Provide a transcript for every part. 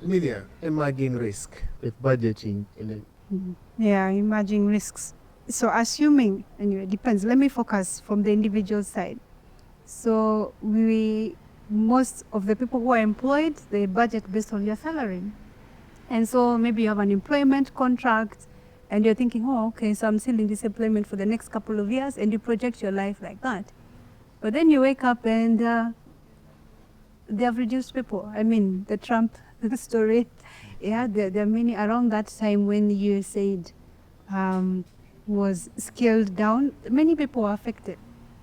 Amelia, emerging risk with budgeting in it. Yeah, emerging risks. So assuming, anyway, depends. Let me focus from the individual side. So most of the people who are employed, they budget based on their salary. And so maybe you have an employment contract and you're thinking, oh, okay, so I'm still in this employment for the next couple of years, and you project your life like that. But then you wake up and they have reduced people. I mean, the Trump story, yeah, there are many around that time when you said was scaled down, many people were affected.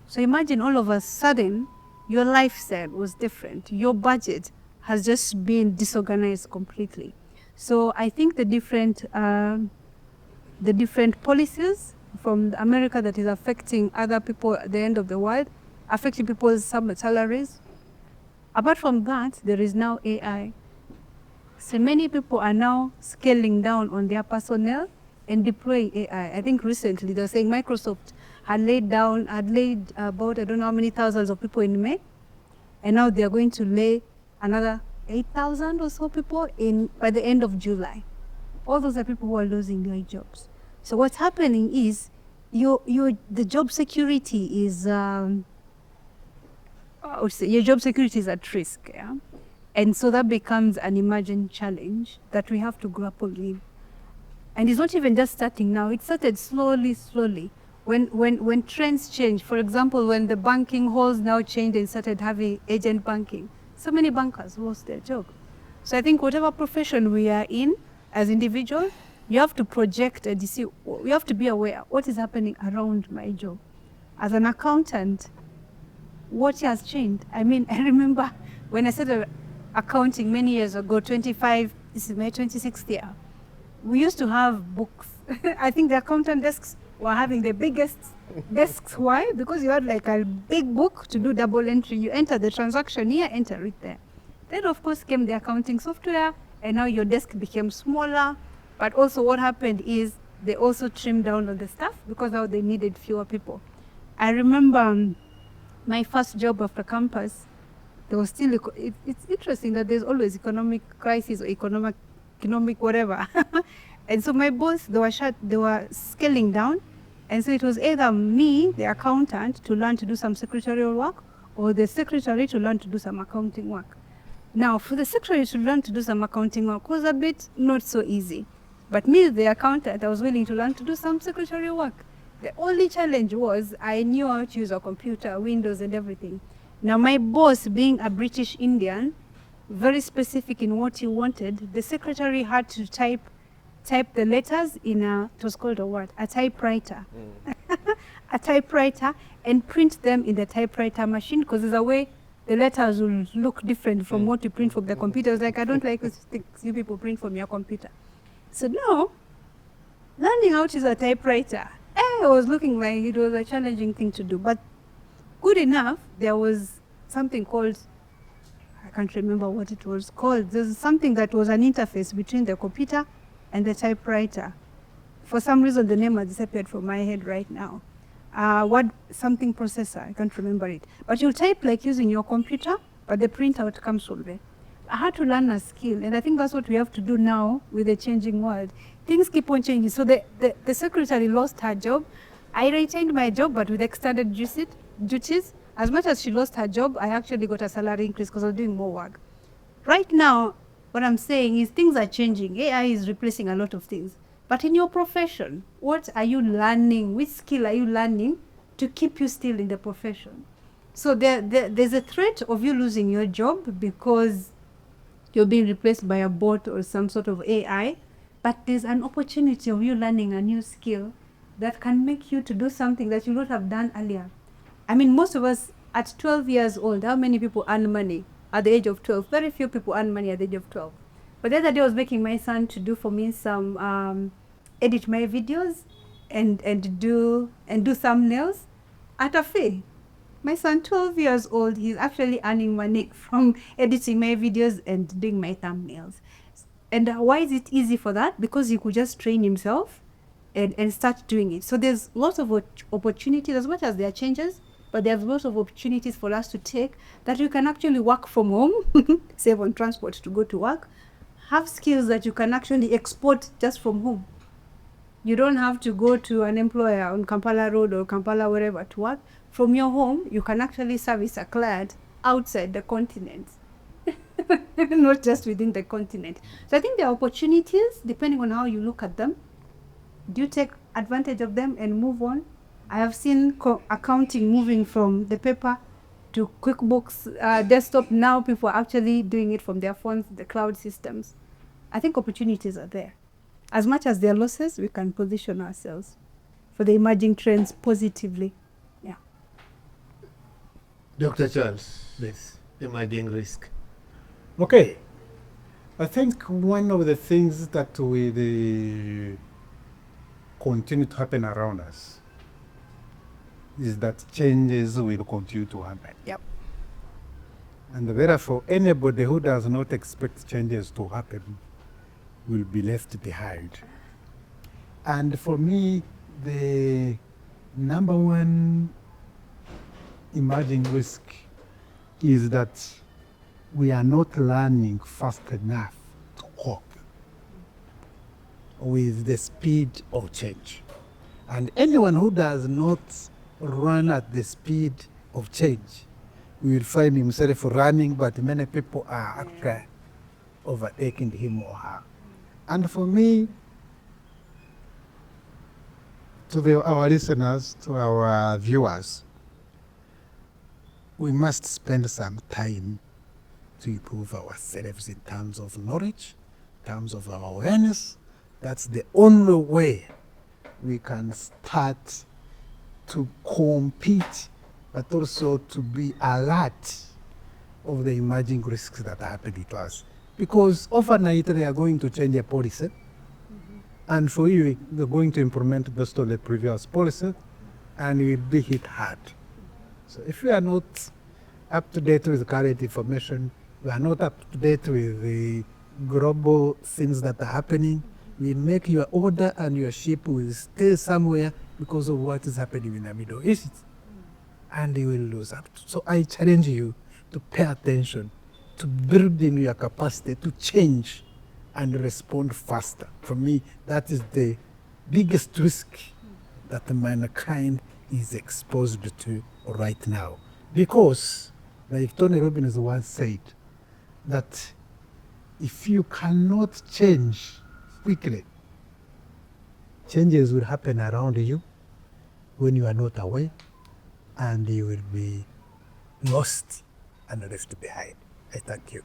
So imagine all of a sudden, your lifestyle was different. Your budget has just been disorganized completely. So I think the different policies from America that is affecting other people at the end of the world, affecting people's salaries. Apart from that, there is now AI. So many people are now scaling down on their personnel and deploying AI. I think recently they're saying Microsoft had laid about, I don't know how many thousands of people in May, and now they're going to lay another 8,000 or so people by the end of July. All those are people who are losing their jobs. So what's happening is the job security is your job security is at risk, yeah? And so that becomes an emerging challenge that we have to grapple with. And it's not even just starting now, it started slowly. When trends change, for example, when the banking halls now changed and started having agent banking, so many bankers lost their job. So I think whatever profession we are in as individuals, you have to project and see, you have to be aware what is happening around my job. As an accountant, what has changed? I mean, I remember when I started accounting many years ago, this is my 26th year, we used to have books. I think the accountant desks were having the biggest desks. Why? Because you had like a big book to do double entry. You enter the transaction here, enter it there. Then of course came the accounting software, and now your desk became smaller. But also what happened is they also trimmed down on the staff because now they needed fewer people. I remember my first job after campus, there was still, it's interesting that there's always economic crisis or economic whatever. And so my boss, they were scaling down. And so it was either me, the accountant, to learn to do some secretarial work, or the secretary to learn to do some accounting work. Now, for the secretary to learn to do some accounting work was a bit not so easy. But me, the accountant, I was willing to learn to do some secretarial work. The only challenge was I knew how to use a computer, Windows and everything. Now my boss, being a British Indian, very specific in what he wanted, the secretary had to type the letters in it was called a typewriter. A typewriter, and print them in the typewriter machine, because there's a way the letters will look different from what you print from the computer. It's like, I don't like you people print from your computer. So now, learning how to use a typewriter, it was looking like it was a challenging thing to do. But good enough, there was something called, I can't remember what it was called. There's something that was an interface between the computer and the typewriter. For some reason, the name has disappeared from my head right now. Something processor, I can't remember it. But you type like using your computer, but the printout comes from there. I had to learn a skill, and I think that's what we have to do now with the changing world. Things keep on changing. So the secretary lost her job. I retained my job, but with extended duties. As much as she lost her job, I actually got a salary increase because I was doing more work. Right now, what I'm saying is things are changing. AI is replacing a lot of things. But in your profession, what are you learning? Which skill are you learning to keep you still in the profession? So there's a threat of you losing your job because you're being replaced by a bot or some sort of AI. But there's an opportunity of you learning a new skill that can make you to do something that you would not have done earlier. I mean, most of us at 12 years old, how many people earn money at the age of 12? Very few people earn money at the age of 12. But the other day I was making my son to do for me some, edit my videos and do thumbnails at a fee. My son, 12 years old, he's actually earning money from editing my videos and doing my thumbnails. And why is it easy for that? Because he could just train himself and start doing it. So there's lots of opportunities, as much as there are changes, but there's lots of opportunities for us to take that we can actually work from home, save on transport to go to work, have skills that you can actually export just from home. You don't have to go to an employer on Kampala Road or Kampala wherever to work. From your home, you can actually service a client outside the continent, not just within the continent. So I think there are opportunities depending on how you look at them. Do you take advantage of them and move on? I have seen accounting moving from the paper to QuickBooks desktop. Now people are actually doing it from their phones, the cloud systems. I think opportunities are there. As much as there are losses, we can position ourselves for the emerging trends positively. Yeah. Dr. Charles, this emerging risk. Okay. I think one of the things that will continue to happen around us is that changes will continue to happen. Yep. And therefore, anybody who does not expect changes to happen will be left behind. And for me, the number one emerging risk is that we are not learning fast enough to cope with the speed of change. And anyone who does not run at the speed of change will find himself running, but many people are actually overtaking him or her. And for me, to our listeners, to our viewers, we must spend some time to improve ourselves in terms of knowledge, in terms of our awareness. That's the only way we can start to compete, but also to be alert of the emerging risks that are happening to us. Because overnight they are going to change a policy, and for you, they're going to implement based on the previous policy, and you will be hit hard. So if we are not up to date with current information, we are not up to date with the global things that are happening, we make your order and your ship will stay somewhere because of what is happening in the Middle East, and you will lose out. So I challenge you to pay attention to building your capacity to change and respond faster. For me, that is the biggest risk that mankind is exposed to right now. Because, like Tony Robbins once said, that if you cannot change quickly, changes will happen around you when you are not aware, and you will be lost and left behind. I thank you.